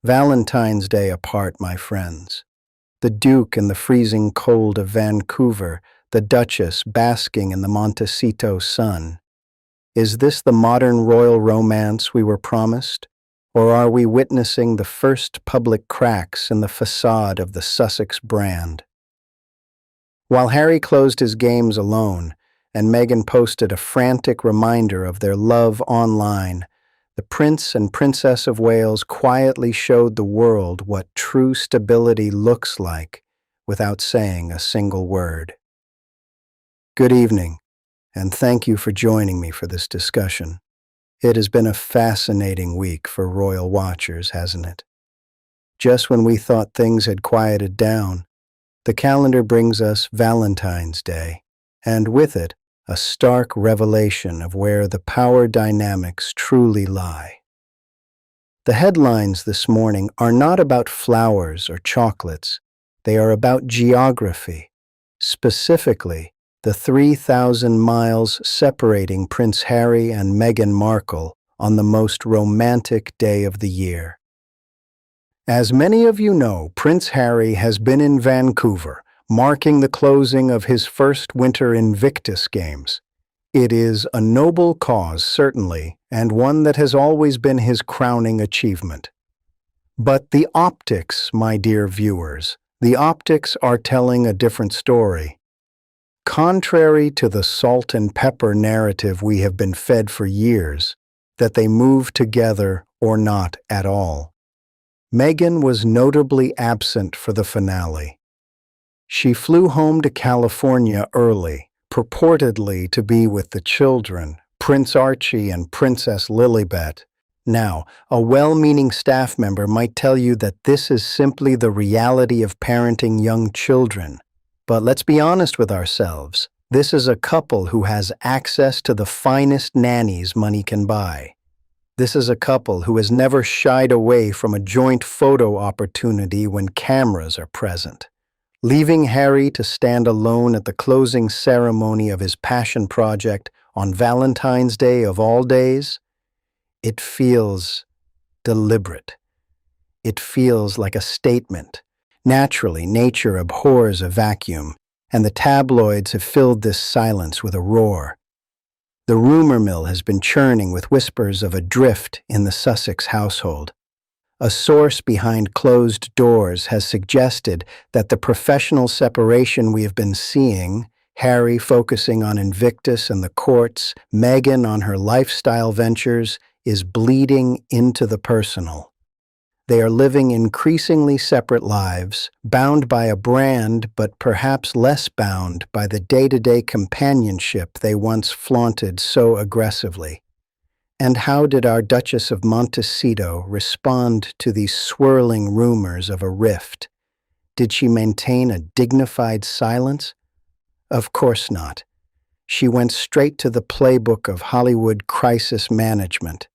Valentine's Day apart, my friends. The Duke in the freezing cold of Vancouver, the Duchess basking in the Montecito sun. Is this the modern royal romance we were promised? Or are we witnessing the first public cracks in the facade of the Sussex brand? While Harry closed his games alone, and Meghan posted a frantic reminder of their love online, the Prince and Princess of Wales quietly showed the world what true stability looks like without saying a single word. Good evening, and thank you for joining me for this discussion. It has been a fascinating week for royal watchers, hasn't it? Just when we thought things had quieted down, the calendar brings us Valentine's Day, and with it, a stark revelation of where the power dynamics truly lie. The headlines this morning are not about flowers or chocolates. They are about geography, specifically the 3,000 miles separating Prince Harry and Meghan Markle on the most romantic day of the year. As many of you know, Prince Harry has been in Vancouver, marking the closing of his first winter Invictus games. It is a noble cause, certainly, and one that has always been his crowning achievement. But the optics, my dear viewers, the optics are telling a different story. Contrary to the salt and pepper narrative we have been fed for years, that they move together or not at all, Meghan was notably absent for the finale. She flew home to California early, purportedly to be with the children, Prince Archie and Princess Lilibet. Now, a well-meaning staff member might tell you that this is simply the reality of parenting young children. But let's be honest with ourselves. This is a couple who has access to the finest nannies money can buy. This is a couple who has never shied away from a joint photo opportunity when cameras are present. Leaving Harry to stand alone at the closing ceremony of his passion project on Valentine's Day of all days, it feels deliberate. It feels like a statement. Naturally, nature abhors a vacuum, and the tabloids have filled this silence with a roar. The rumor mill has been churning with whispers of a drift in the Sussex household. A source behind closed doors has suggested that the professional separation we have been seeing, Harry focusing on Invictus and the courts, Meghan on her lifestyle ventures, is bleeding into the personal. They are living increasingly separate lives, bound by a brand but perhaps less bound by the day-to-day companionship they once flaunted so aggressively. And how did our Duchess of Montecito respond to these swirling rumors of a rift? Did she maintain a dignified silence? Of course not. She went straight to the playbook of Hollywood crisis management.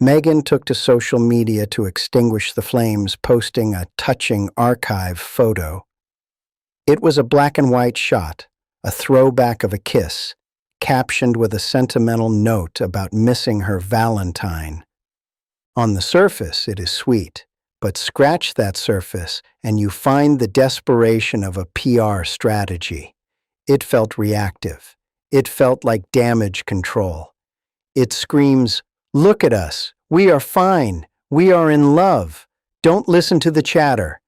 Meghan took to social media to extinguish the flames, posting a touching archive photo. It was a black and white shot, a throwback of a kiss, captioned with a sentimental note about missing her Valentine. On the surface, it is sweet, but scratch that surface and you find the desperation of a PR strategy. It felt reactive. It felt like damage control. It screams, "Look at us. We are fine. We are in love. Don't listen to the chatter."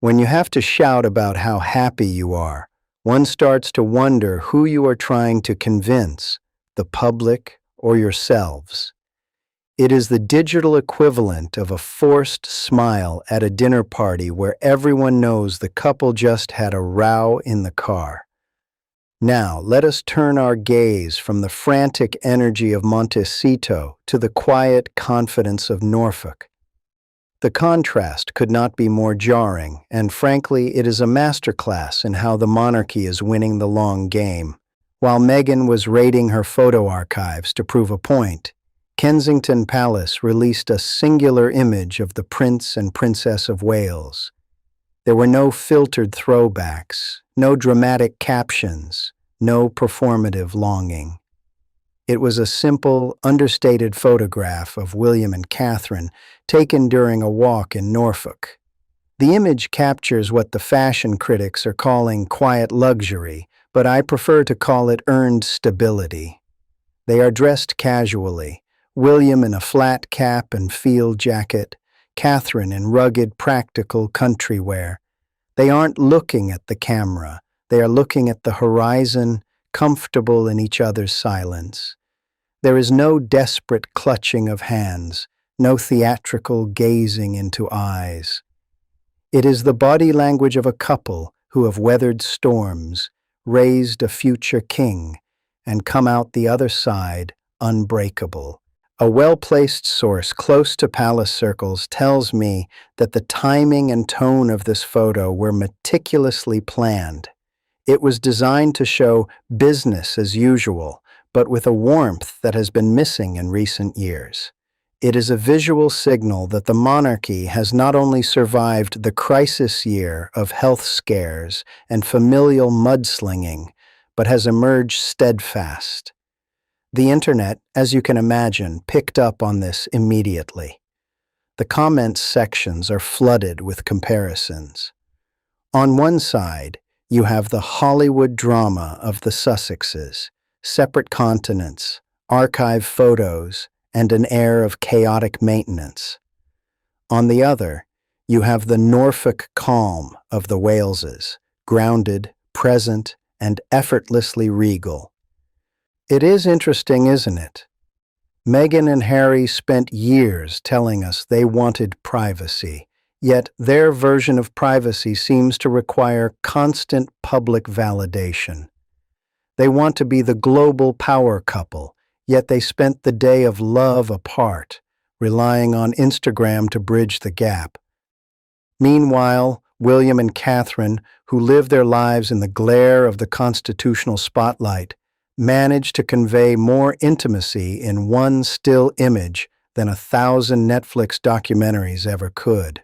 When you have to shout about how happy you are, one starts to wonder who you are trying to convince, the public or yourselves. It is the digital equivalent of a forced smile at a dinner party where everyone knows the couple just had a row in the car. Now, let us turn our gaze from the frantic energy of Montecito to the quiet confidence of Norfolk. The contrast could not be more jarring, and frankly, it is a masterclass in how the monarchy is winning the long game. While Meghan was raiding her photo archives to prove a point, Kensington Palace released a singular image of the Prince and Princess of Wales. There were no filtered throwbacks, no dramatic captions, no performative longing. It was a simple, understated photograph of William and Catherine taken during a walk in Norfolk. The image captures what the fashion critics are calling quiet luxury, but I prefer to call it earned stability. They are dressed casually, William in a flat cap and field jacket, Catherine in rugged, practical country wear. They aren't looking at the camera, they are looking at the horizon, comfortable in each other's silence. There is no desperate clutching of hands, no theatrical gazing into eyes. It is the body language of a couple who have weathered storms, raised a future king, and come out the other side unbreakable. A well-placed source close to palace circles tells me that the timing and tone of this photo were meticulously planned. It was designed to show business as usual, but with a warmth that has been missing in recent years. It is a visual signal that the monarchy has not only survived the crisis year of health scares and familial mudslinging, but has emerged steadfast. The internet, as you can imagine, picked up on this immediately. The comments sections are flooded with comparisons. On one side, you have the Hollywood drama of the Sussexes, separate continents, archive photos, and an air of chaotic maintenance. On the other, you have the Norfolk calm of the Waleses, grounded, present, and effortlessly regal. It is interesting, isn't it? Meghan and Harry spent years telling us they wanted privacy, yet their version of privacy seems to require constant public validation. They want to be the global power couple, yet they spent the day of love apart, relying on Instagram to bridge the gap. Meanwhile, William and Catherine, who live their lives in the glare of the constitutional spotlight, manage to convey more intimacy in one still image than 1,000 Netflix documentaries ever could.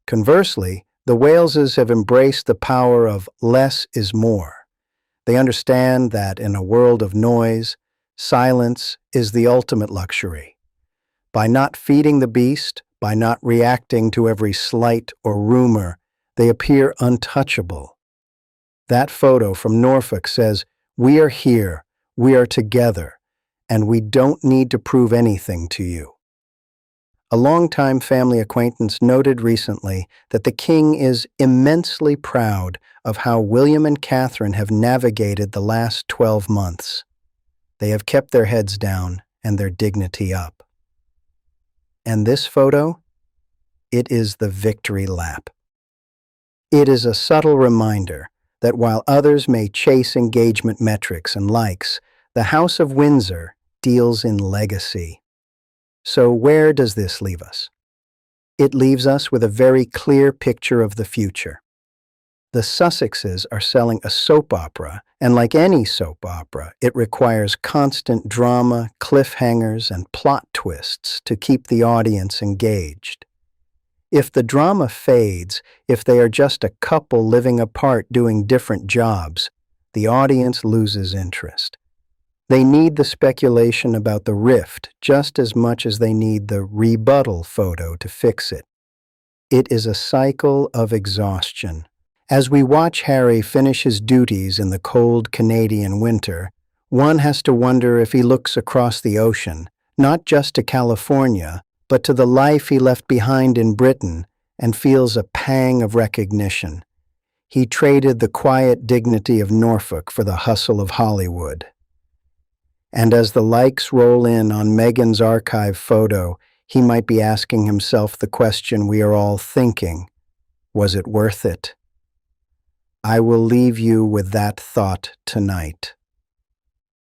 Conversely, the Waleses have embraced the power of less is more. They understand that in a world of noise, silence is the ultimate luxury. By not feeding the beast, by not reacting to every slight or rumor, they appear untouchable. That photo from Norfolk says, "We are here, we are together, and we don't need to prove anything to you." A longtime family acquaintance noted recently that the king is immensely proud of how William and Catherine have navigated the last 12 months. They have kept their heads down and their dignity up. And this photo? It is the victory lap. It is a subtle reminder that while others may chase engagement metrics and likes, the House of Windsor deals in legacy. So where does this leave us? It leaves us with a very clear picture of the future. The Sussexes are selling a soap opera, and like any soap opera, it requires constant drama, cliffhangers, and plot twists to keep the audience engaged. If the drama fades, if they are just a couple living apart doing different jobs, the audience loses interest. They need the speculation about the rift just as much as they need the rebuttal photo to fix it. It is a cycle of exhaustion. As we watch Harry finish his duties in the cold Canadian winter, one has to wonder if he looks across the ocean, not just to California, but to the life he left behind in Britain, and feels a pang of recognition. He traded the quiet dignity of Norfolk for the hustle of Hollywood. And as the likes roll in on Meghan's archive photo, he might be asking himself the question we are all thinking: was it worth it? I will leave you with that thought tonight.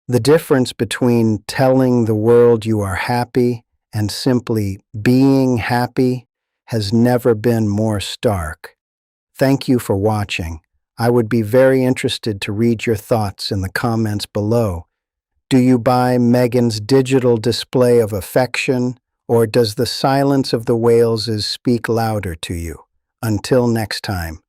The difference between telling the world you are happy and simply being happy has never been more stark. Thank you for watching. I would be very interested to read your thoughts in the comments below. Do you buy Meghan's digital display of affection, or does the silence of the Waleses speak louder to you? Until next time.